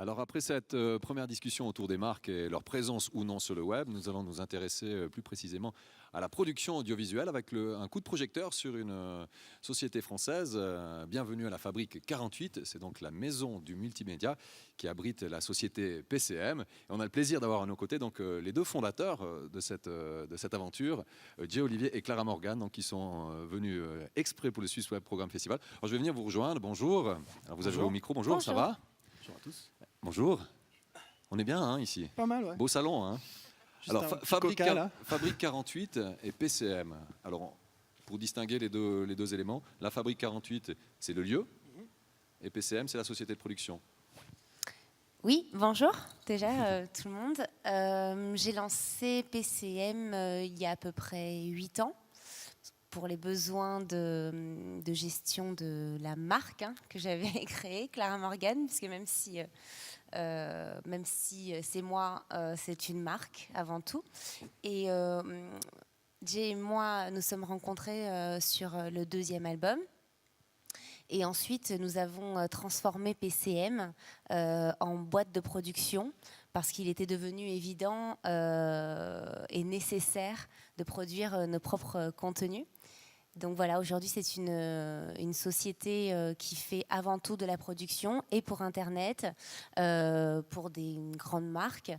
Alors après cette première discussion autour des marques et leur présence ou non sur le web, nous allons nous intéresser plus précisément à la production audiovisuelle avec un coup de projecteur sur une société française. Bienvenue à la Fabrique 48, c'est donc la maison du multimédia qui abrite la société PCM. Et on a le plaisir d'avoir à nos côtés donc, les deux fondateurs de cette aventure, Jay Olivier et Clara Morgan, donc, qui sont venus exprès pour le Swiss Web Programme Festival. Alors je vais venir vous rejoindre, bonjour. Alors vous avez au micro, bonjour, ça va? Bonjour à tous. Bonjour. On est bien ici. Pas mal, ouais. Beau salon. Hein. Alors, Fabrique 48 et PCM. Alors, pour distinguer les deux éléments, la Fabrique 48, c'est le lieu, et PCM, c'est la société de production. Oui, bonjour déjà tout le monde. J'ai lancé PCM il y a à peu près 8 ans pour les besoins de gestion de la marque que j'avais créée, Clara Morgan, puisque même si c'est moi, c'est une marque avant tout. Et Jay et moi, nous sommes rencontrés sur le 2e album. Et ensuite, nous avons transformé PCM en boîte de production parce qu'il était devenu évident et nécessaire de produire nos propres contenus. Donc voilà, aujourd'hui, c'est une société qui fait avant tout de la production et pour Internet, pour des grandes marques,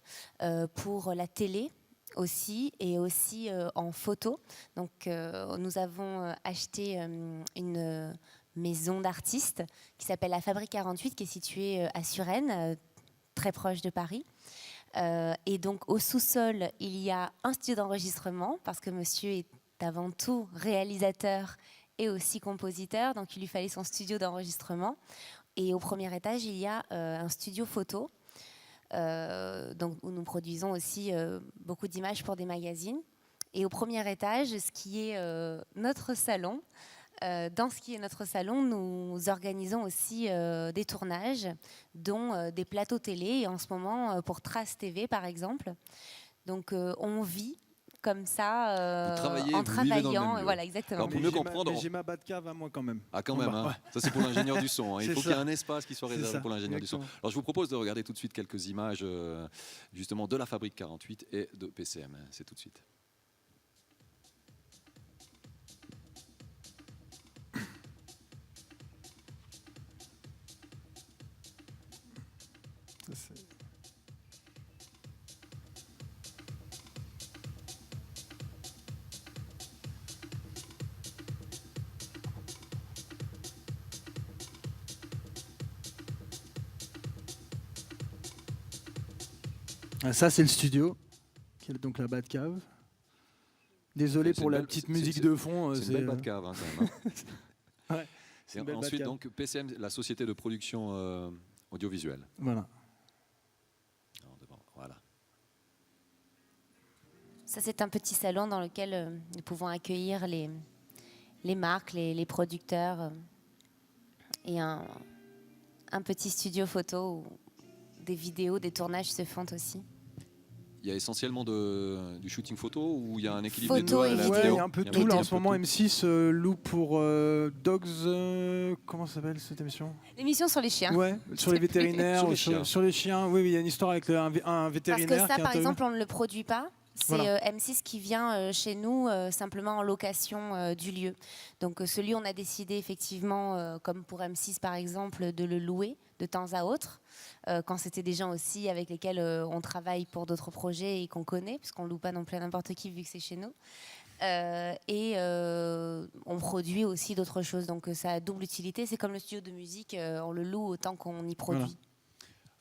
pour la télé aussi et aussi en photo. Donc nous avons acheté une maison d'artistes qui s'appelle la Fabrique 48, qui est située à Suresnes, très proche de Paris. Et donc au sous-sol, il y a un studio d'enregistrement parce que monsieur est avant tout réalisateur et aussi compositeur, donc il lui fallait son studio d'enregistrement. Et au premier étage, il y a un studio photo, donc, où nous produisons aussi beaucoup d'images pour des magazines. Et au premier étage, ce qui est notre salon, dans ce qui est notre salon, nous organisons aussi des tournages, dont des plateaux télé, et en ce moment pour Trace TV par exemple. Donc on vit comme ça, en travaillant. Voilà, exactement. Alors, pour mieux comprendre, j'ai ma Batcave à moi quand même. Ah quand même, hein. Ouais. Ça c'est pour l'ingénieur du son. Hein. Il faut qu'il y ait un espace qui soit réservé pour l'ingénieur du son. Alors je vous propose de regarder tout de suite quelques images justement de la Fabrique 48 et de PCM. C'est tout de suite. Ça, c'est le studio, qui est donc la Batcave. Désolé pour la petite musique de fond. C'est une belle Batcave, hein, quand même. Hein. Ouais, et ensuite, donc, PCM, la société de production audiovisuelle. Voilà. Voilà. Ça, c'est un petit salon dans lequel nous pouvons accueillir les marques, les producteurs et un petit studio photo où des vidéos, des tournages se font aussi. Il y a essentiellement du shooting photo ou il y a un équilibre des deux à la vidéo. Il y a un peu tout. Là, en ce moment, M6 loue pour Dogs. Comment s'appelle cette émission? L'émission sur les chiens. Ouais, sur les vétérinaires, sur les chiens. Oui, il y a une histoire avec un vétérinaire. Parce que ça, par exemple, on ne le produit pas. C'est M6 qui vient chez nous simplement en location du lieu. Donc ce lieu, on a décidé effectivement, comme pour M6 par exemple, de le louer de temps à autre, quand c'était des gens aussi avec lesquels on travaille pour d'autres projets et qu'on connaît, puisqu'on ne loue pas non plus à n'importe qui vu que c'est chez nous. Et on produit aussi d'autres choses. Donc ça a double utilité. C'est comme le studio de musique, on le loue autant qu'on y produit. Voilà.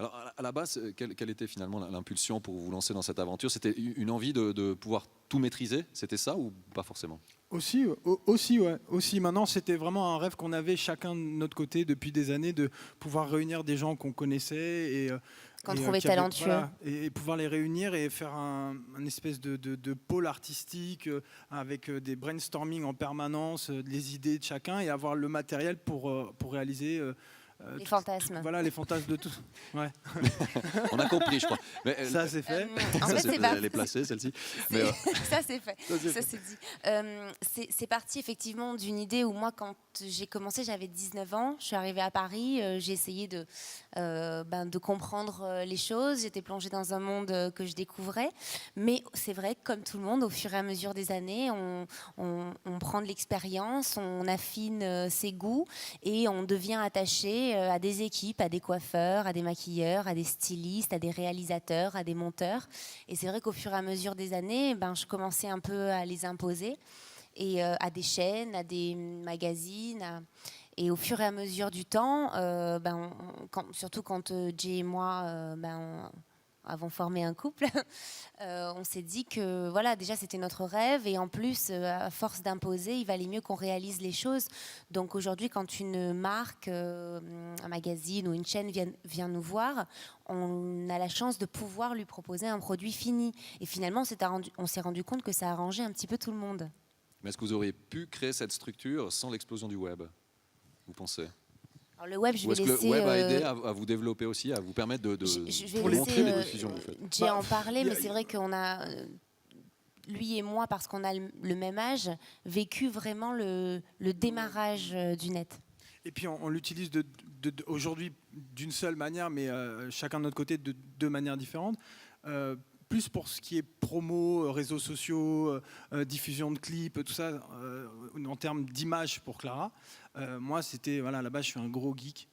Alors, à la base, quelle était finalement l'impulsion pour vous lancer dans cette aventure? C'était une envie de pouvoir tout maîtriser? C'était ça ou pas forcément? Aussi, ouais. Aussi, maintenant, c'était vraiment un rêve qu'on avait chacun de notre côté depuis des années, de pouvoir réunir des gens qu'on connaissait et qu'on trouvait talentueux. Voilà, et pouvoir les réunir et faire un espèce de pôle artistique avec des brainstorming en permanence, les idées de chacun et avoir le matériel pour réaliser Les fantasmes. Voilà, les fantasmes de tout. Ouais. On a compris, je crois. Mais, Ça, c'est fait. En ça, fait, c'est, c'est elle est placée, celle-ci. Mais, ça c'est fait, ça, c'est ça c'est dit. C'est parti effectivement d'une idée où moi, quand j'ai commencé, j'avais 19 ans, je suis arrivée à Paris, j'ai essayé de comprendre les choses, j'étais plongée dans un monde que je découvrais, mais c'est vrai que comme tout le monde, au fur et à mesure des années, on prend de l'expérience, on affine ses goûts et on devient attaché à des équipes, à des coiffeurs, à des maquilleurs, à des stylistes, à des réalisateurs, à des monteurs. Et c'est vrai qu'au fur et à mesure des années, je commençais un peu à les imposer, et à des chaînes, à des magazines. Et au fur et à mesure du temps, surtout quand Jay et moi avons formé un couple, on s'est dit que voilà, déjà c'était notre rêve, et en plus, à force d'imposer, il valait mieux qu'on réalise les choses. Donc aujourd'hui, quand une marque, un magazine ou une chaîne vient nous voir, on a la chance de pouvoir lui proposer un produit fini. Et finalement, on s'est rendu compte que ça arrangeait un petit peu tout le monde. est-ce que vous auriez pu créer cette structure sans l'explosion du web, vous pensez? Alors le web, je Ou vais est-ce que laisser. le web a aidé à vous développer aussi, à vous permettre de Je vais montrer les laisser diffusions que vous faites? Jay en parler, y a- mais c'est vrai qu'on a, lui et moi, parce qu'on a le même âge, vécu vraiment le démarrage du net. Et puis on l'utilise aujourd'hui d'une seule manière, mais chacun de notre côté de deux manières différentes. Plus pour ce qui est promo, réseaux sociaux, diffusion de clips, tout ça, en termes d'image pour Clara. Moi, c'était, voilà, à la base, je suis un gros geek.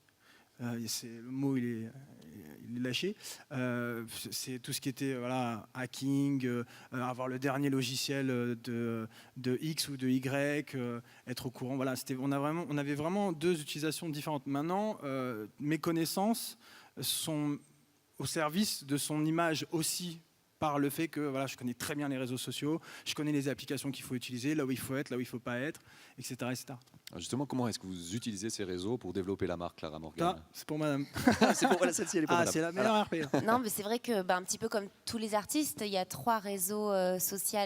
Le mot, il est lâché. C'est tout ce qui était voilà, hacking, avoir le dernier logiciel de X ou de Y, être au courant. Voilà, on avait vraiment deux utilisations différentes. Maintenant, mes connaissances sont au service de son image aussi, par le fait que voilà, je connais très bien les réseaux sociaux, je connais les applications qu'il faut utiliser, là où il faut être, là où il ne faut pas être, etc. etc. Alors justement, comment est-ce que vous utilisez ces réseaux pour développer la marque Clara Morgan? Ça, c'est pour madame. C'est pour, voilà, celle-ci, elle est pour madame. C'est la meilleure RP. Non, mais c'est vrai que, un petit peu comme tous les artistes, il y a 3 réseaux sociaux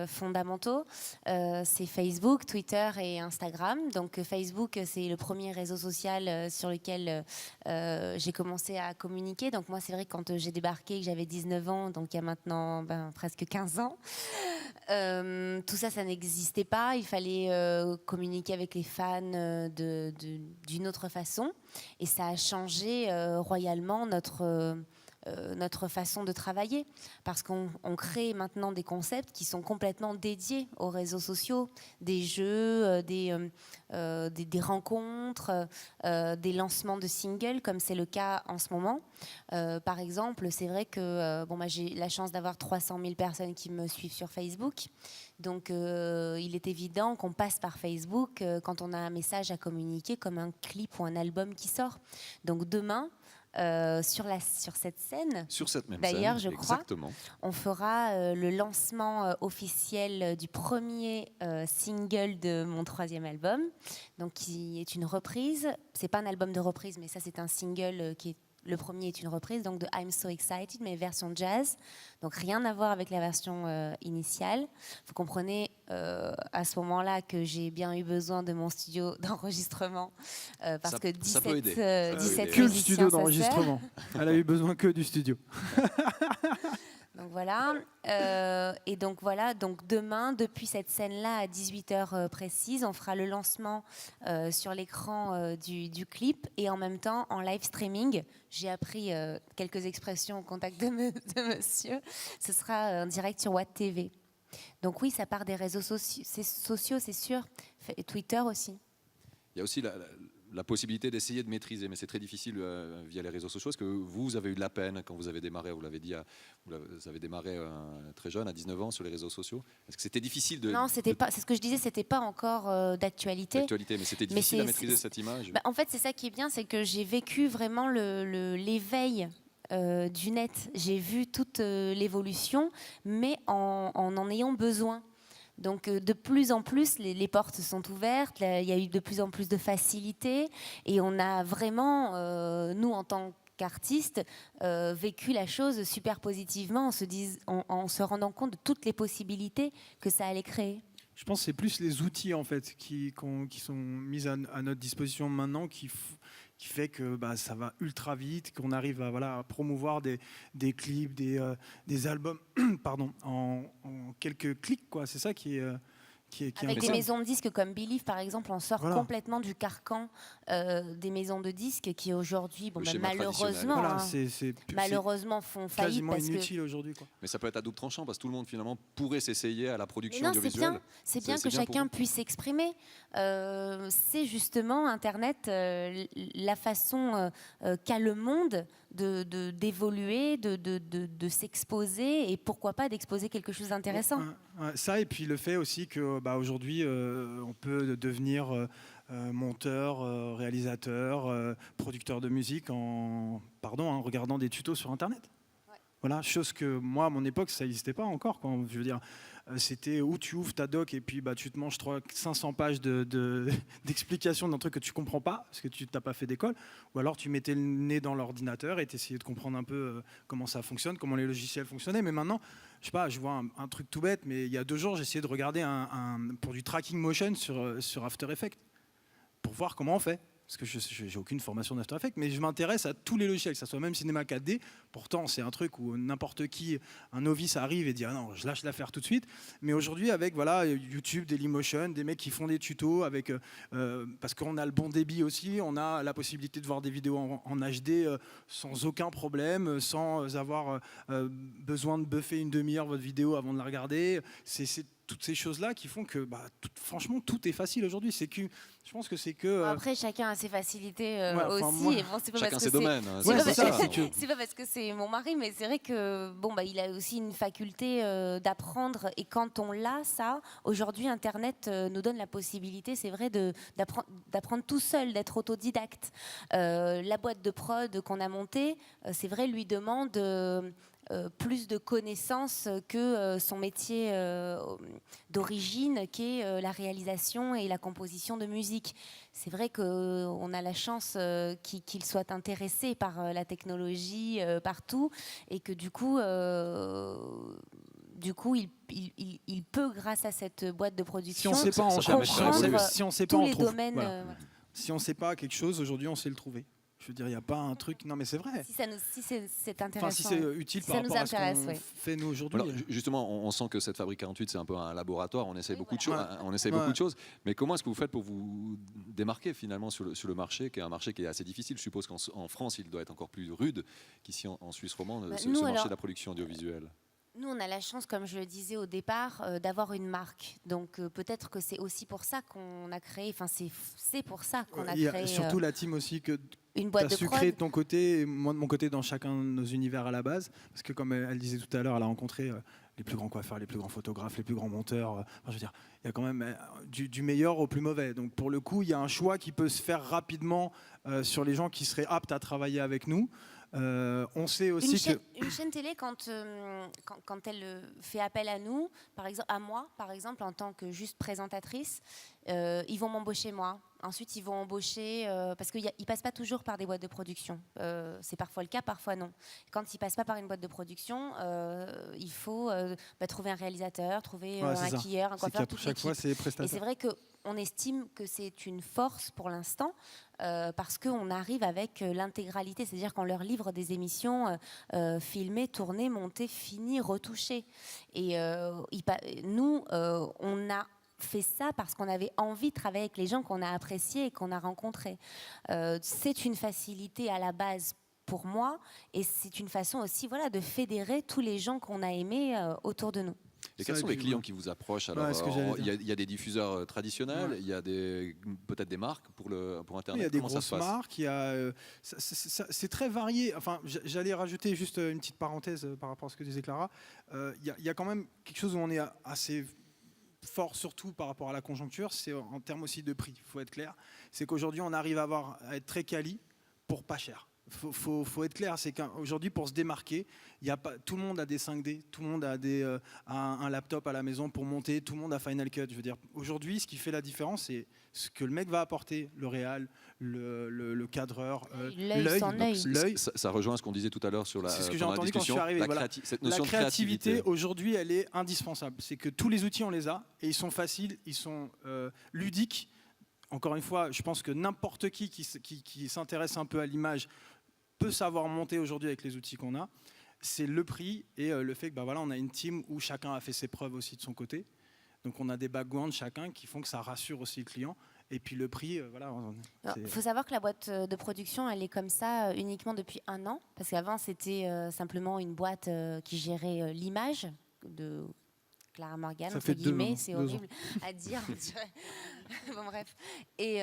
fondamentaux. C'est Facebook, Twitter et Instagram. Donc Facebook, c'est le premier réseau social sur lequel j'ai commencé à communiquer. Donc moi, c'est vrai que quand j'ai débarqué, que j'avais 19 ans, donc il y a maintenant presque 15 ans, tout ça, ça n'existait pas. Il fallait communiquer avec les fans d'une autre façon. Et ça a changé royalement notre façon de travailler, parce qu'on crée maintenant des concepts qui sont complètement dédiés aux réseaux sociaux, des jeux, des rencontres, des lancements de singles, comme c'est le cas en ce moment. Par exemple, c'est vrai que j'ai la chance d'avoir 300 000 personnes qui me suivent sur Facebook. Donc il est évident qu'on passe par Facebook quand on a un message à communiquer, comme un clip ou un album qui sort. Donc demain, sur cette scène, Sur cette même d'ailleurs, scène, je crois, exactement. on fera le lancement officiel du premier single de mon 3e album, donc qui est une reprise. C'est pas un album de reprise, mais ça c'est un single qui est le premier est une reprise, donc de I'm So Excited, mais version jazz. Donc rien à voir avec la version initiale. Vous comprenez à ce moment-là que j'ai bien eu besoin de mon studio d'enregistrement parce que 17 Que le studio d'enregistrement. Elle a eu besoin que du studio. Donc voilà, et donc voilà, donc demain, depuis cette scène-là, à 18h précise, on fera le lancement sur l'écran du clip, et en même temps en live streaming. J'ai appris quelques expressions au contact de monsieur. Ce sera en direct sur Watt TV. Donc oui, ça part des réseaux sociaux, c'est sûr, et Twitter aussi. Il y a aussi la possibilité d'essayer de maîtriser, mais c'est très difficile via les réseaux sociaux. Est-ce que vous avez eu de la peine quand vous avez démarré, vous l'avez dit, vous avez démarré très jeune, à 19 ans, sur les réseaux sociaux? Est-ce que c'était difficile de... Non, c'est ce que je disais, c'était pas encore d'actualité. Mais c'était difficile à maîtriser cette image? En fait, c'est ça qui est bien, c'est que j'ai vécu vraiment l'éveil du net. J'ai vu toute l'évolution, mais en ayant besoin. Donc de plus en plus, les portes sont ouvertes, il y a eu de plus en plus de facilité, et on a vraiment, nous en tant qu'artistes, vécu la chose super positivement en se rendant compte de toutes les possibilités que ça allait créer. Je pense que c'est plus les outils en fait qui sont mis à notre disposition maintenant qui qui fait que ça va ultra vite, qu'on arrive à promouvoir des clips, des albums pardon, en quelques clics, quoi. C'est ça qui est avec des maisons de disques comme Believe, par exemple, on sort complètement du carcan des maisons de disques qui aujourd'hui, malheureusement font faillite. Quasiment inutile aujourd'hui. Mais ça peut être à double tranchant parce que tout le monde finalement pourrait s'essayer à la production audiovisuelle. C'est bien que chacun puisse s'exprimer. C'est justement Internet la façon qu'a le monde d'évoluer, de s'exposer et pourquoi pas d'exposer quelque chose d'intéressant. Ça, et puis le fait aussi que aujourd'hui on peut devenir monteur, réalisateur, producteur de musique en regardant des tutos sur Internet. Ouais. Voilà, chose que moi à mon époque ça n'existait pas encore. Je veux dire, c'était où tu ouvres ta doc et puis tu te manges 500 pages d'explications d'un truc que tu comprends pas parce que tu n'as pas fait d'école, ou alors tu mettais le nez dans l'ordinateur et tu essayais de comprendre un peu comment ça fonctionne, comment les logiciels fonctionnaient. Mais maintenant, je sais pas, je vois un truc tout bête, mais il y a 2 jours, j'ai essayé de regarder pour du tracking motion sur After Effects pour voir comment on fait. Parce que je n'ai aucune formation d'After Effects, mais je m'intéresse à tous les logiciels, que ce soit même Cinema 4D. Pourtant, c'est un truc où n'importe qui, un novice arrive et dit « Ah non, je lâche l'affaire tout de suite ». Mais aujourd'hui, avec YouTube, Dailymotion, des mecs qui font des tutos, parce qu'on a le bon débit aussi, on a la possibilité de voir des vidéos en HD sans aucun problème, sans avoir besoin de buffer une demi-heure votre vidéo avant de la regarder. C'est toutes ces choses-là qui font que, franchement, tout est facile aujourd'hui. Je pense que c'est que... Après, chacun a ses facilités aussi. Et c'est pas chacun ses domaines. C'est pas parce que c'est mon mari, mais c'est vrai que il a aussi une faculté d'apprendre. Et quand on l'a, ça, aujourd'hui, Internet nous donne la possibilité, c'est vrai, d'apprendre tout seul, d'être autodidacte. La boîte de prod qu'on a montée, c'est vrai, lui demande... plus de connaissances que son métier d'origine, qui est la réalisation et la composition de musique. C'est vrai qu'on a la chance qu'il soit intéressé par la technologie partout, et que du coup, il peut, grâce à cette boîte de production, si on sait pas tous les domaines. Si on ne sait pas quelque chose, aujourd'hui, on sait le trouver. Je veux dire, il n'y a pas un truc... Non, mais c'est vrai. Si c'est intéressant. Enfin, si c'est utile par rapport à ce qu'on fait nous aujourd'hui. Alors, justement, on sent que cette Fabrique 48, c'est un peu un laboratoire. On essaye beaucoup de choses. On essaye beaucoup de choses. Mais comment est-ce que vous faites pour vous démarquer finalement sur le marché, qui est un marché qui est assez difficile? Je suppose qu'en France, il doit être encore plus rude qu'ici en Suisse romande, ce marché de la production audiovisuelle. Nous, on a la chance, comme je le disais au départ, d'avoir une marque. Donc peut-être que c'est aussi pour ça qu'on a créé, enfin c'est pour ça qu'on a créé... Surtout la team aussi, que une boîte de sucré de ton côté, et moi de mon côté, dans chacun de nos univers à la base. Parce que comme elle disait tout à l'heure, elle a rencontré les plus grands coiffeurs, les plus grands photographes, les plus grands monteurs. Je veux dire, il y a quand même du meilleur au plus mauvais. Donc pour le coup, il y a un choix qui peut se faire rapidement sur les gens qui seraient aptes à travailler avec nous. On sait aussi une chaîne télé, quand elle fait appel à nous, par exemple, à moi, par exemple, en tant que juste présentatrice, ils vont m'embaucher moi. Ensuite, ils vont embaucher, parce qu'ils ne passent pas toujours par des boîtes de production. C'est parfois le cas, parfois non. Quand ils ne passent pas par une boîte de production, il faut trouver un réalisateur, trouver un maquilleur, un coiffeur, toute chaque fois, c'est les prestataires. Et c'est vrai qu'on estime que c'est une force pour l'instant, parce qu'on arrive avec l'intégralité, c'est-à-dire qu'on leur livre des émissions filmées, tournées, montées, finies, retouchées. Et nous, on a fait ça parce qu'on avait envie de travailler avec les gens qu'on a appréciés et qu'on a rencontrés. C'est une facilité à la base pour moi, et c'est une façon aussi de fédérer tous les gens qu'on a aimés autour de nous. Et quels sont les clients qui vous approchent? Alors, il y a des diffuseurs traditionnels, il y a peut-être des marques pour Internet. Il y a des grosses marques, c'est très varié. Enfin, j'allais rajouter juste une petite parenthèse par rapport à ce que disait Clara. Il y a quand même quelque chose où on est assez fort, surtout par rapport à la conjoncture, c'est en termes aussi de prix, il faut être clair. C'est qu'aujourd'hui, on arrive à être très quali pour pas cher. Faut être clair, c'est qu'aujourd'hui, pour se démarquer, tout le monde a des 5D, tout le monde a un laptop à la maison pour monter, tout le monde a Final Cut. Je veux dire, aujourd'hui, ce qui fait la différence, c'est ce que le mec va apporter, le réal, le cadreur, l'œil. Ça rejoint ce qu'on disait tout à l'heure sur la C'est ce que j'ai entendu quand je suis arrivé. Cette notion la créativité, aujourd'hui, elle est indispensable. C'est que tous les outils, on les a, et ils sont faciles, ils sont ludiques. encore une fois, je pense que n'importe qui s'intéresse un peu à l'image peut savoir monter aujourd'hui avec les outils qu'on a. C'est le prix et le fait que bah, voilà, on a une team où chacun a fait ses preuves aussi de son côté. Donc on a des backgrounds chacun qui font que ça rassure aussi le client. Et puis le prix, voilà. Il faut savoir que la boîte de production, elle est comme ça uniquement depuis 1 an. Parce qu'avant, c'était simplement une boîte qui gérait l'image de Clara Morgan, entre guillemets. C'est horrible à dire. Bon, bref. Et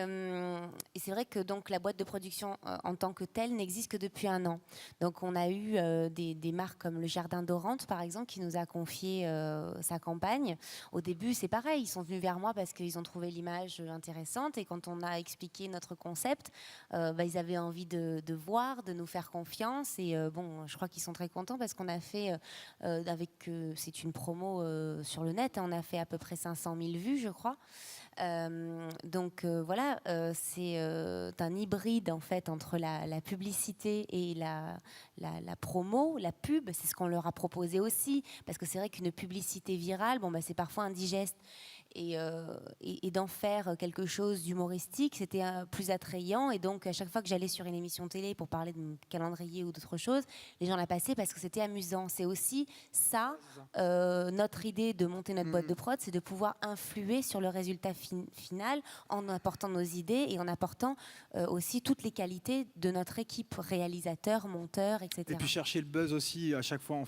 c'est vrai que donc, la boîte de production en tant que telle n'existe que depuis 1 an. Donc on a eu des marques comme le Jardin d'Orante, par exemple, qui nous a confié sa campagne. Au début, c'est pareil. Ils sont venus vers moi parce qu'ils ont trouvé l'image intéressante. Et quand on a expliqué notre concept, bah, ils avaient envie de voir, de nous faire confiance. Et bon, je crois qu'ils sont très contents parce qu'on a fait, c'est une promo sur le net, on a fait à peu près 500 000 vues, je crois. Donc voilà, c'est un hybride en fait entre la publicité et la promo, la pub. C'est ce qu'on leur a proposé aussi, parce que c'est vrai qu'une publicité virale, bon, bah, c'est parfois indigeste. Et d'en faire quelque chose d'humoristique, c'était plus attrayant. Et donc, à chaque fois que j'allais sur une émission télé pour parler de mon calendrier ou d'autre chose, les gens la passaient parce que c'était amusant. C'est aussi ça, notre idée de monter notre boîte de prod, c'est de pouvoir influer sur le résultat final en apportant nos idées et en apportant aussi toutes les qualités de notre équipe, réalisateur, monteur, etc. Et puis chercher le buzz aussi à chaque fois.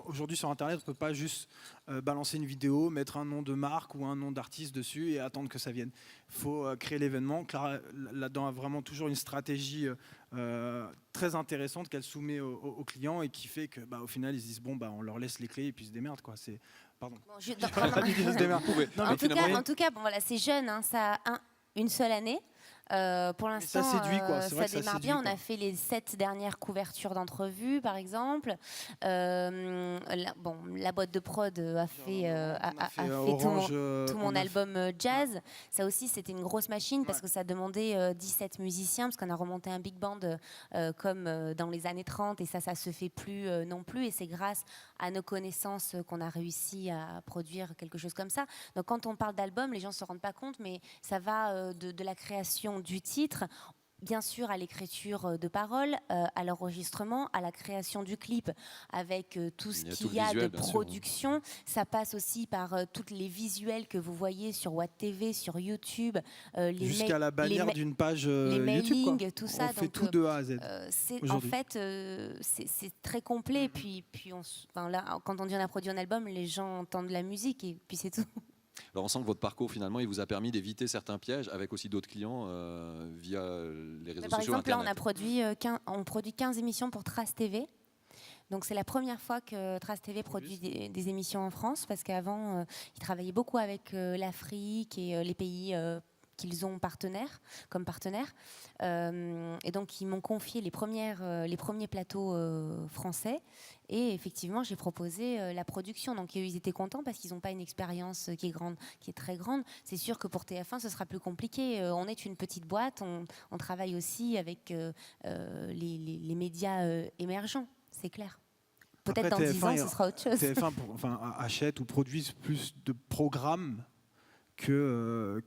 Aujourd'hui sur Internet, on ne peut pas juste balancer une vidéo, mettre un nom de marque ou un nom d'artiste dessus et attendre que ça vienne. Il faut créer l'événement. Clara, là-dedans, a vraiment toujours une stratégie très intéressante qu'elle soumet aux clients et qui fait que, bah, au final, ils se disent bon, bah, on leur laisse les clés et puis ils se démerdent, quoi. C'est pardon. Bon, en tout cas, bon, voilà, c'est jeune, hein, ça a une seule année. Pour l'instant, ça séduit, quoi. Ça démarre bien. On a fait les 7 dernières couvertures d'entrevues, par exemple. La boîte de prod a fait tout mon album jazz. Ça aussi, c'était une grosse machine parce que ça demandait 17 musiciens, parce qu'on a remonté un big band comme dans les années 30, et ça se fait plus non plus. Et c'est grâce à nos connaissances qu'on a réussi à produire quelque chose comme ça. Donc, quand on parle d'album, les gens ne se rendent pas compte, mais ça va de la création du titre, bien sûr à l'écriture de paroles, à l'enregistrement, à la création du clip, avec tout ce qu'il y a de production. Ça passe aussi par tous les visuels que vous voyez sur Watt TV, sur YouTube, jusqu'à la bannière d'une page les mailings, YouTube, quoi. tout ça. On fait tout de A à Z. En fait, c'est très complet. Puis là, quand on dit on a produit un album, les gens entendent la musique et puis c'est tout. Alors on sent que votre parcours finalement il vous a permis d'éviter certains pièges avec aussi d'autres clients via les réseaux sociaux. Par exemple, Internet. là on produit 15 émissions pour Trace TV. Donc c'est la première fois que Trace TV produit des émissions en France, parce qu'avant ils travaillaient beaucoup avec l'Afrique et les pays qu'ils ont comme partenaires. Et donc ils m'ont confié les premiers plateaux français. Et effectivement, j'ai proposé la production. Donc ils étaient contents parce qu'ils n'ont pas une expérience qui est très grande. C'est sûr que pour TF1, ce sera plus compliqué. On est une petite boîte. On travaille aussi avec les médias émergents, c'est clair. Peut-être dans 10 ans, ce sera autre chose. TF1 achète ou produisent plus de programmes que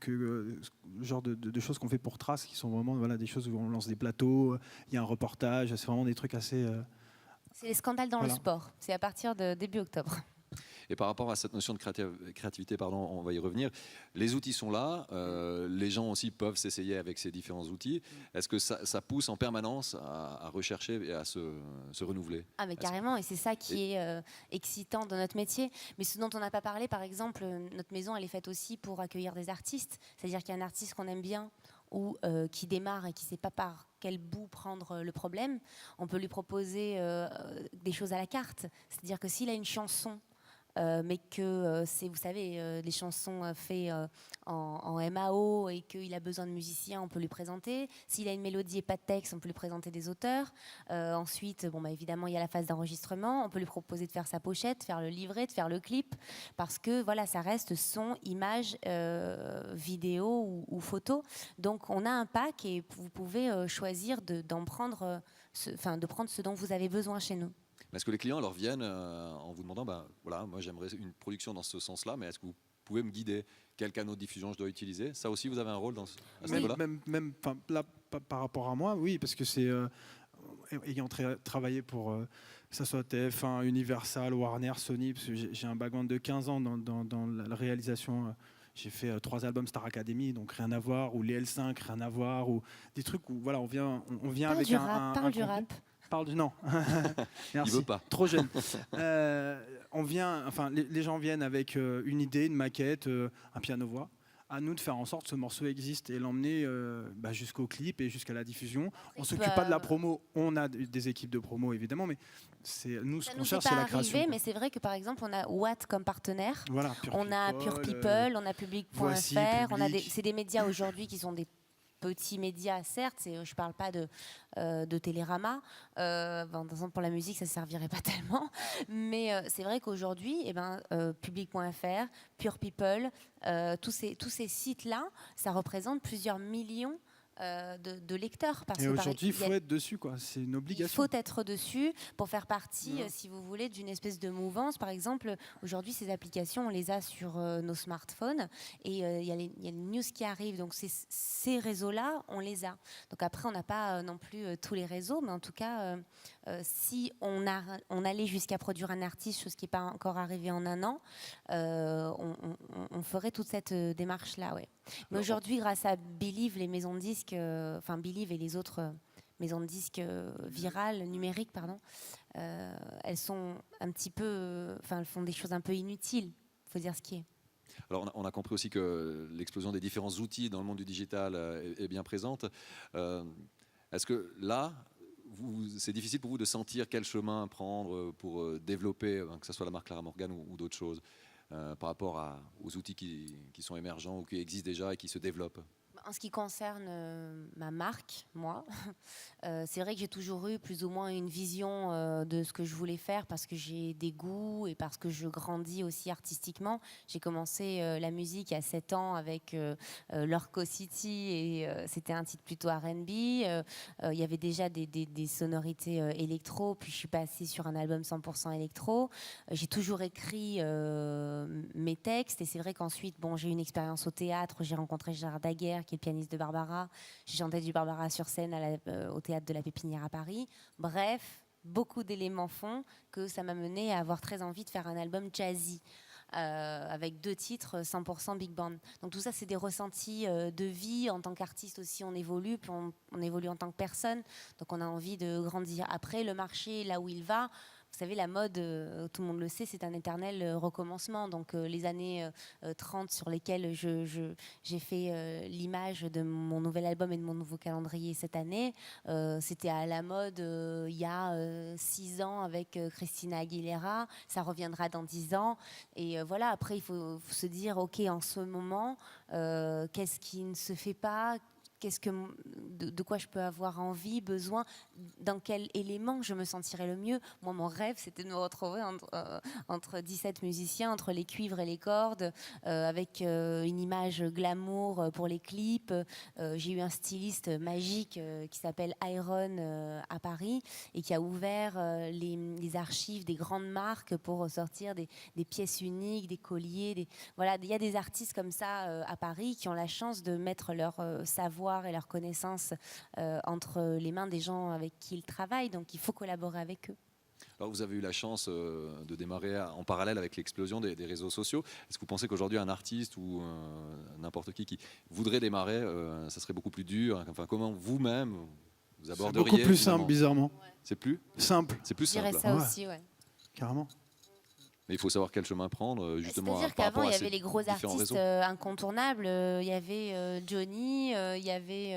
le genre de choses qu'on fait pour Trace, qui sont vraiment des choses où on lance des plateaux, il y a un reportage, c'est vraiment des trucs assez... C'est les scandales dans le sport, c'est à partir de début octobre. Et par rapport à cette notion de créativité, on va y revenir. Les outils sont là, les gens aussi peuvent s'essayer avec ces différents outils. Est-ce que ça pousse en permanence à rechercher et à se renouveler? Ah mais carrément, et c'est ça qui est excitant dans notre métier. Mais ce dont on n'a pas parlé, par exemple, notre maison, elle est faite aussi pour accueillir des artistes. C'est-à-dire qu'il y a un artiste qu'on aime bien ou qui démarre et qui ne sait pas par quel bout prendre le problème. On peut lui proposer des choses à la carte. C'est-à-dire que s'il a une chanson, mais que c'est, vous savez, les chansons faites en MAO et qu'il a besoin de musiciens, on peut lui présenter. S'il a une mélodie et pas de texte, on peut lui présenter des auteurs. Ensuite, évidemment, il y a la phase d'enregistrement. On peut lui proposer de faire sa pochette, de faire le livret, de faire le clip, parce que voilà, ça reste son, image, vidéo ou photo. Donc, on a un pack et vous pouvez choisir de prendre ce dont vous avez besoin chez nous. Est-ce que les clients leur viennent en vous demandant, voilà, moi j'aimerais une production dans ce sens-là, mais est-ce que vous pouvez me guider. Quel canal de diffusion je dois utiliser? Ça aussi, vous avez un rôle à ce Même, niveau-là? même là, par rapport à moi, oui, parce que c'est ayant travaillé pour que ce soit TF1, Universal, Warner, Sony, parce que j'ai un background de 15 ans dans la réalisation. J'ai fait 3 albums Star Academy, donc rien à voir, ou les L5, rien à voir, ou des trucs où voilà, on vient Parle avec du rap, parle du contenu. rap. Parle du non. Merci. Il veut pas. Trop jeune. On vient, enfin, les gens viennent avec une idée, une maquette, un piano-voix. À nous de faire en sorte que ce morceau existe et l'emmener jusqu'au clip et jusqu'à la diffusion. On s'occupe pas de la promo. On a des équipes de promo évidemment, mais c'est nous ce Ça qu'on nous est cherche, pas c'est la arrivé, création. mais c'est vrai que par exemple, on a Watt comme partenaire. Voilà. On a Pure People, on a Public.fr, Voici, on a Public. c'est des médias aujourd'hui qui sont des petits médias, certes. Je ne parle pas de Télérama. Par exemple, pour la musique, ça ne servirait pas tellement. Mais c'est vrai qu'aujourd'hui, Public.fr, Pure People, tous ces sites-là, ça représente plusieurs millions de lecteurs. Parce Et que aujourd'hui, il faut être dessus, quoi. C'est une il obligation. faut être dessus pour faire partie, Ouais. si vous voulez, d'une espèce de mouvance. Par exemple, aujourd'hui, ces applications, on les a sur nos smartphones et il y a les news qui arrivent. Donc, ces réseaux-là, on les a. Donc, après, on n'a pas non plus tous les réseaux, mais en tout cas, si on allait jusqu'à produire un artiste, chose qui n'est pas encore arrivée en un an, on ferait toute cette démarche-là. Ouais. Mais aujourd'hui, grâce à Believe, les maisons de disques, Believe et les autres maisons de disques virales, numériques, pardon, elles sont un petit peu, elles font des choses un peu inutiles, il faut dire ce qui est. Alors, on a compris aussi que l'explosion des différents outils dans le monde du digital est bien présente. Est-ce que là, c'est difficile pour vous de sentir quel chemin prendre pour développer, que ce soit la marque Clara Morgan ou d'autres choses, par rapport aux outils qui sont émergents ou qui existent déjà et qui se développent? En ce qui concerne ma marque, moi, c'est vrai que j'ai toujours eu plus ou moins une vision de ce que je voulais faire parce que j'ai des goûts et parce que je grandis aussi artistiquement. J'ai commencé la musique à 7 ans avec Lorco City et c'était un titre plutôt R&B. Il y avait déjà des sonorités électro, puis je suis passée sur un album 100% électro. J'ai toujours écrit mes textes et c'est vrai qu'ensuite, j'ai eu une expérience au théâtre, j'ai rencontré Gérard Daguerre qui est pianiste de Barbara. J'ai chanté du Barbara sur scène au théâtre de la Pépinière à Paris. Bref, beaucoup d'éléments font que ça m'a mené à avoir très envie de faire un album jazzy. Avec 2 titres 100% big band. Donc tout ça, c'est des ressentis de vie. En tant qu'artiste aussi, on évolue, puis on évolue en tant que personne. Donc on a envie de grandir. Après, le marché, là où il va, vous savez, la mode, tout le monde le sait, c'est un éternel recommencement. Donc les années 30 sur lesquelles j'ai fait l'image de mon nouvel album et de mon nouveau calendrier cette année, c'était à la mode il y a 6 ans avec Christina Aguilera. Ça reviendra dans 10 ans. Et voilà, après, il faut se dire, OK, en ce moment, qu'est-ce qui ne se fait pas ? De quoi je peux avoir envie, besoin, dans quel élément je me sentirais le mieux. Moi, mon rêve, c'était de me retrouver entre 17 musiciens, entre les cuivres et les cordes, avec une image glamour pour les clips. J'ai eu un styliste magique qui s'appelle Iron à Paris et qui a ouvert les archives des grandes marques pour sortir des pièces uniques, des colliers. Voilà, il y a des artistes comme ça à Paris qui ont la chance de mettre leur savoir et leurs connaissances entre les mains des gens avec qui ils travaillent. Donc, il faut collaborer avec eux. Alors, vous avez eu la chance de démarrer en parallèle avec l'explosion des réseaux sociaux. Est-ce que vous pensez qu'aujourd'hui, un artiste ou n'importe qui voudrait démarrer, ça serait beaucoup plus dur? Enfin, comment vous-même vous aborderiez? C'est beaucoup plus simple, bizarrement. Ouais. C'est plus Simple, C'est plus Je dirais simple. ça Ouais. aussi, ouais. carrément. Mais il faut savoir quel chemin prendre, justement, C'est-à-dire par rapport qu'avant, il y à ces avait les gros différents artistes réseaux. incontournables. Il y avait Johnny, il y avait.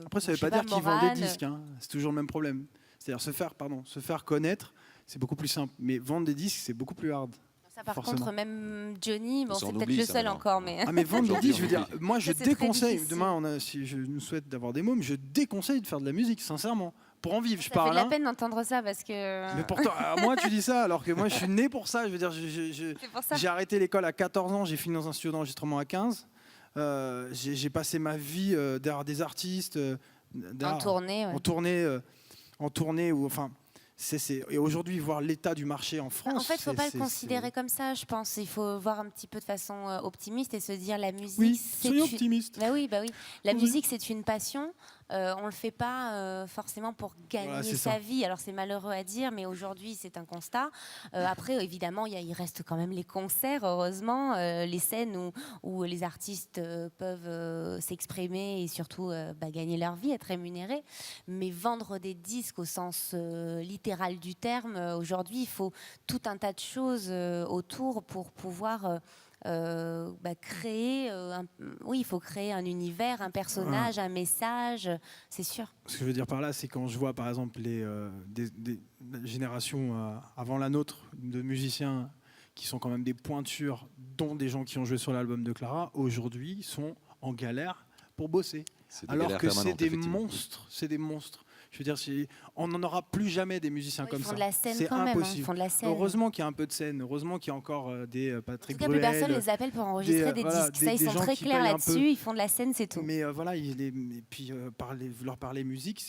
Après, ça ne veut je sais pas dire qu'ils vendent Morane. des disques. Hein. C'est toujours le même problème. C'est-à-dire se faire connaître, c'est beaucoup plus simple. Mais vendre des disques, c'est beaucoup plus hard. Ça, par forcément. contre, même Johnny, Ça, c'est on peut-être oublie le ça, seul maintenant. encore, mais. Ah mais vendre des Aujourd'hui, disques, je veux on dire, moi je Ça, c'est très déconseille, difficile. demain si je nous souhaite d'avoir des mômes, je déconseille de faire de la musique, sincèrement. Pour en vivre, je Ça fait de parle. la Hein. peine d'entendre ça parce que. Mais pourtant, moi tu dis ça alors que moi je suis né pour ça. Je veux dire, C'est pour ça. j'ai arrêté l'école à 14 ans, j'ai fini dans un studio d'enregistrement à 15. J'ai passé ma vie derrière des artistes, En tournée, ouais. en tournée ou enfin. Et aujourd'hui, voir l'état du marché en France. En fait, il ne faut pas le considérer comme ça, je pense. Il faut voir un petit peu de façon optimiste et se dire la musique. Oui, soyons optimistes. Bah oui. La musique, c'est une passion. On ne le fait pas forcément pour gagner sa vie. Alors c'est malheureux à dire, mais aujourd'hui c'est un constat. Après, évidemment, il reste quand même les concerts, heureusement, les scènes où les artistes peuvent s'exprimer et surtout gagner leur vie, être rémunérés. Mais vendre des disques au sens littéral du terme, aujourd'hui, il faut tout un tas de choses autour pour pouvoir... créer il faut créer un univers, un personnage, un message, c'est sûr. Ce que je veux dire par là, c'est quand je vois par exemple des générations avant la nôtre de musiciens qui sont quand même des pointures, dont des gens qui ont joué sur l'album de Clara, aujourd'hui sont en galère pour bosser. Alors que c'est des monstres, Je veux dire, on n'en aura plus jamais des musiciens comme ça. C'est impossible. Ils font de la scène. Heureusement qu'il y a un peu de scène. Heureusement qu'il y a encore des Patrick Bruel. En tout cas, plus personne les appelle pour enregistrer des disques. Ça, ils sont très clairs là-dessus. Ils font de la scène, c'est tout. Mais voilà, et puis leur parler musique,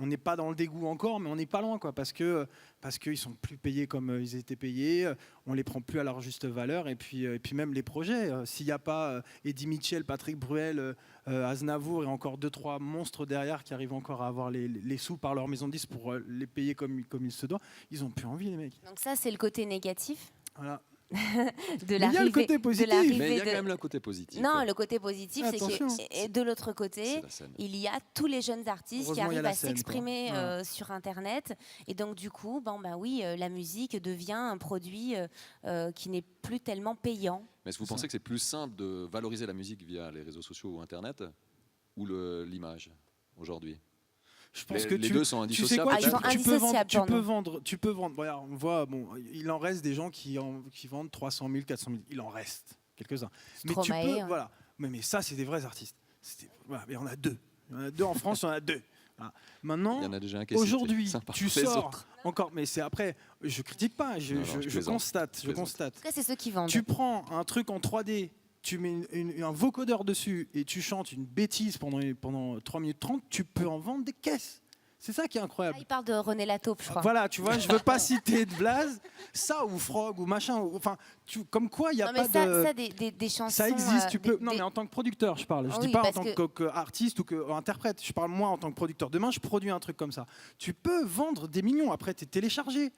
on n'est pas dans le dégoût encore, mais on n'est pas loin, quoi, parce qu'ils sont plus payés comme ils étaient payés. On les prend plus à leur juste valeur. Et puis même les projets. S'il n'y a pas Eddie Mitchell, Patrick Bruel, Aznavour et encore 2-3 monstres derrière qui arrivent encore à avoir les sous par leur maison de disques pour les payer comme il se doit, ils n'ont plus envie, les mecs. Donc ça, c'est le côté négatif. Voilà. Il y a le côté positif. Mais il y a quand même le côté positif. Non, le côté positif, c'est que de l'autre côté, il y a tous les jeunes artistes qui arrivent à s'exprimer sur Internet. Et donc, du coup, la musique devient un produit qui n'est plus tellement payant. Mais est-ce que vous pensez que c'est plus simple de valoriser la musique via les réseaux sociaux ou Internet ou l'image aujourd'hui? Je pense les deux sont indissociables. Ils sont indissociables. Tu peux vendre. Voilà, on voit, il en reste des gens qui vendent 300 000, 400 000. Il en reste quelques-uns. Mais tu peux, voilà. Mais ça, c'est des vrais artistes. Voilà, mais on a deux. Il y en a deux en France, il y en a deux. Voilà. Maintenant, aujourd'hui, tu sors encore. Mais c'est après. Je critique pas. Je constate. En tout cas, c'est ceux qui vendent. Tu prends un truc en 3D. Tu mets un vocodeur dessus et tu chantes une bêtise pendant 3 minutes 30, tu peux en vendre des caisses. C'est ça qui est incroyable. Il parle de René Lataupe, je crois. Voilà, tu vois, je veux pas citer de Blaze, ça ou Frog ou machin, enfin, comme quoi il y a pas de. Ça, des chansons. Ça existe, tu peux. Non, mais en tant que producteur, je parle. Je dis pas en tant qu'artiste ou qu'interprète. Je parle moi en tant que producteur. Demain, je produis un truc comme ça. Tu peux vendre des millions. Après, t'es téléchargé.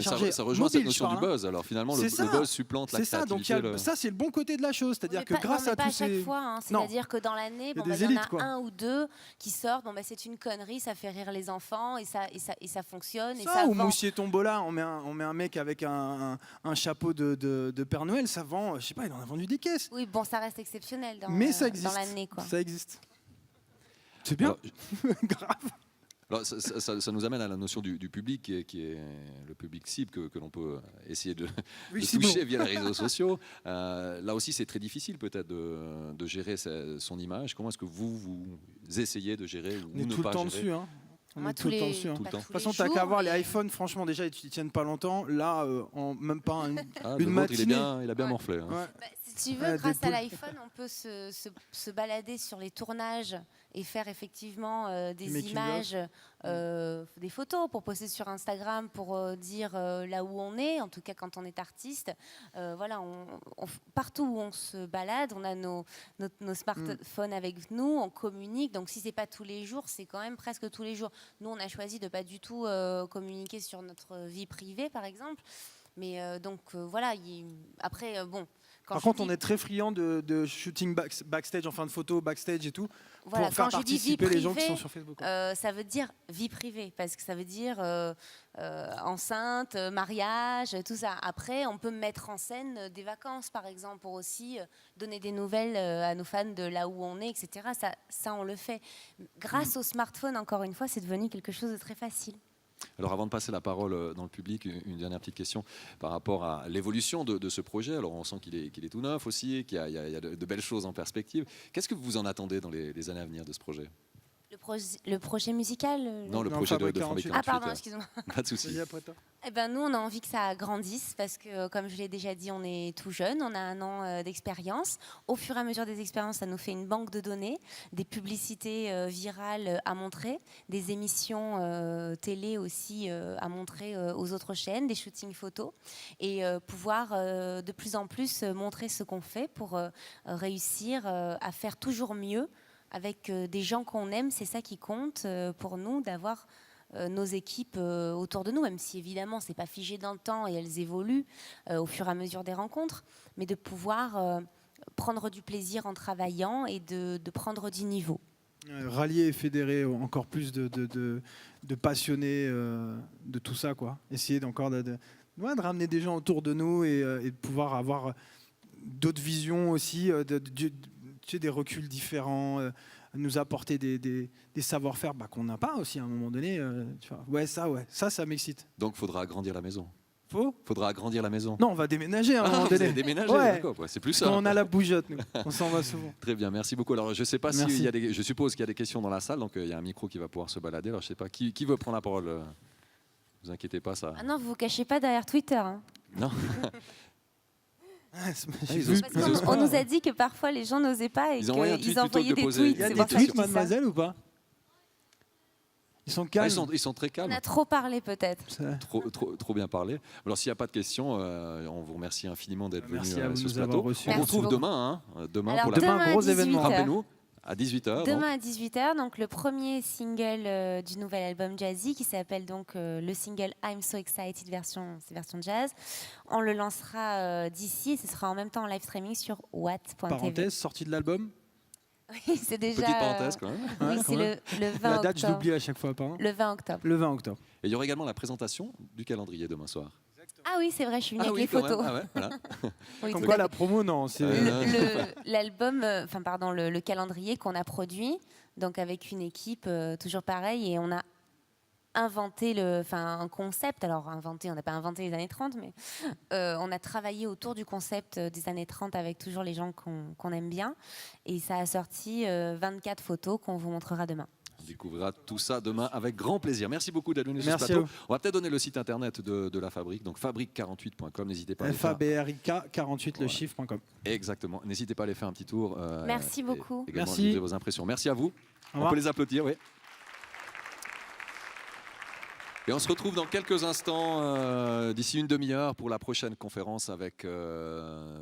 Ça rejoint cette notion du buzz. Alors finalement, le buzz supplante la créativité. C'est ça, donc ça c'est le bon côté de la chose. C'est-à-dire que grâce à tous ces... à chaque fois, c'est-à-dire que dans l'année, il y en a un ou deux qui sortent, c'est une connerie, ça fait rire les enfants et ça fonctionne. Ou Moussier Tombola, on met un mec avec un chapeau de Père Noël, ça vend, je sais pas, il en a vendu des caisses. Oui, bon, ça reste exceptionnel dans l'année. Ça existe. C'est bien. Grave. Alors, ça nous amène à la notion du public qui est le public cible que l'on peut essayer de toucher via les réseaux sociaux. Là aussi, c'est très difficile peut-être de gérer son image. Comment est-ce que vous essayez de gérer ou ne pas gérer? On est tout le temps dessus. De toute façon, t'as qu'à voir les iPhones, franchement, déjà, ils tiennent pas longtemps. Là, en même pas une matinée. Il a bien morflé. Si tu veux, grâce à l'iPhone, on peut se balader sur les tournages et faire effectivement des images, des photos pour poster sur Instagram, pour dire là où on est, en tout cas quand on est artiste. Voilà, partout où on se balade, on a nos smartphones avec nous, on communique. Donc si c'est pas tous les jours, c'est quand même presque tous les jours. Nous, on a choisi de pas du tout communiquer sur notre vie privée, par exemple. Mais voilà, après, bon... Par contre, on est très friand de shooting backstage, en fin de photo, backstage et tout, voilà, pour faire participer privée, les gens qui sont sur Facebook. Ça veut dire vie privée, parce que ça veut dire enceinte, mariage, tout ça. Après, on peut mettre en scène des vacances, par exemple, pour aussi donner des nouvelles à nos fans de là où on est, etc. Ça on le fait. Grâce au smartphone, encore une fois, c'est devenu quelque chose de très facile. Alors avant de passer la parole dans le public, une dernière petite question par rapport à l'évolution de ce projet. Alors on sent qu'il est tout neuf aussi, qu'il y a de belles choses en perspective. Qu'est-ce que vous en attendez dans les années à venir de ce projet ? Le Le projet musical Non, le Non, projet de Fabrique Fabrique 48. Ah 48. pardon, excuse-moi. Pas de souci. Vas-y, après toi. Eh ben, nous, on a envie que ça grandisse parce que, comme je l'ai déjà dit, on est tout jeune, on a 1 an d'expérience. Au fur et à mesure des expériences, ça nous fait une banque de données, des publicités virales à montrer, des émissions télé aussi à montrer aux autres chaînes, des shootings photos et pouvoir de plus en plus montrer ce qu'on fait pour réussir à faire toujours mieux avec des gens qu'on aime. C'est ça qui compte pour nous, d'avoir nos équipes autour de nous, même si évidemment c'est pas figé dans le temps et elles évoluent au fur et à mesure des rencontres, mais de pouvoir prendre du plaisir en travaillant et de prendre du niveau. Rallier et fédérer encore plus de passionnés de tout ça, quoi. Essayer de ramener des gens autour de nous et de pouvoir avoir d'autres visions aussi, tu sais, des reculs différents, nous apporter des savoir-faire qu'on n'a pas aussi à un moment donné. Tu vois. Ça m'excite. Donc, il faudra agrandir la maison. Faut Faudra agrandir la maison. Non, on va déménager à un moment Vous donné. allez déménager, Ouais. d'accord. Ouais, c'est plus Quand ça. on a la bougeotte, nous. On s'en va souvent. Très bien, merci beaucoup. Alors, je sais pas Merci. s'il y a des, je suppose qu'il y a des questions dans la salle, donc il y a un micro qui va pouvoir se balader. Alors, je sais pas qui veut prendre la parole. Vous inquiétez pas, ça. Ah non, vous vous cachez pas derrière Twitter. Hein. Non. J'ai ils vu osent- Parce ils osent qu'on nous a dit que parfois les gens n'osaient pas et Ils envoyaient un tweet qu'ils envoyaient plutôt que de des poser- tweets. Il y a C'est des pour ça que je tweets, dis ça. mademoiselle, ou pas? Ils sont Ah, calmes. ils sont très On calmes. a trop parlé peut-être. Trop bien parlé. Alors, s'il n'y a pas de questions, on vous remercie infiniment d'être venu Merci à vous de sur nous ce avoir plateau. reçus. On vous Merci retrouve beaucoup. demain. Demain Alors, pour la Demain, à gros 18 événement. heures. Rappelez-nous, à 18h. Demain à 18h, donc le premier single du nouvel album Jazzy qui s'appelle donc le single I'm So Excited c'est version jazz. On le lancera d'ici et ce sera en même temps en live streaming sur watt.tv. Parenthèse, sortie de l'album. Oui, c'est déjà. Petite parenthèse quand même. Oui, Ouais, c'est quand même. le 20 La date, je octobre. l'oublie à chaque fois, pardon. Le 20 octobre. Le 20 octobre. Et il y aura également la présentation du calendrier demain soir. Ah oui, c'est vrai, je suis venue avec les quand même. photos. Ah ouais, voilà. Oui, Comme tout quoi, à la fait. promo, non. C'est L'album, enfin pardon, le calendrier qu'on a produit, donc avec une équipe toujours pareil, et on a inventé un concept. Alors inventé, on n'a pas inventé les années 30, mais on a travaillé autour du concept des années 30 avec toujours les gens qu'on aime bien, et ça a sorti 24 photos qu'on vous montrera demain. On découvrira tout ça demain avec grand plaisir. Merci beaucoup d'être venu sur Merci ce à plateau. vous. On va peut-être donner le site internet de la fabrique, donc fabrique48.com. N'hésitez pas à aller faire. FABRIK 48 le Voilà. chiffre.com. Exactement. N'hésitez pas à aller faire un petit tour. Merci et beaucoup. également Merci. livrer vos impressions. Merci à vous. Au On revoir. peut les applaudir, oui. Et on se retrouve dans quelques instants, d'ici une demi-heure, pour la prochaine conférence avec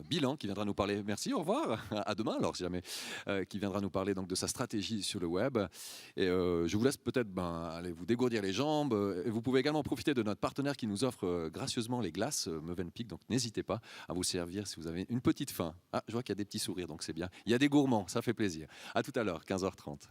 Bilan, qui viendra nous parler. Merci, au revoir. À demain, alors, si jamais. Qui viendra nous parler donc de sa stratégie sur le web. Et je vous laisse peut-être aller vous dégourdir les jambes. Et vous pouvez également profiter de notre partenaire qui nous offre gracieusement les glaces Mövenpick. Donc n'hésitez pas à vous servir si vous avez une petite faim. Ah, je vois qu'il y a des petits sourires, donc c'est bien. Il y a des gourmands, ça fait plaisir. À tout à l'heure, 15h30.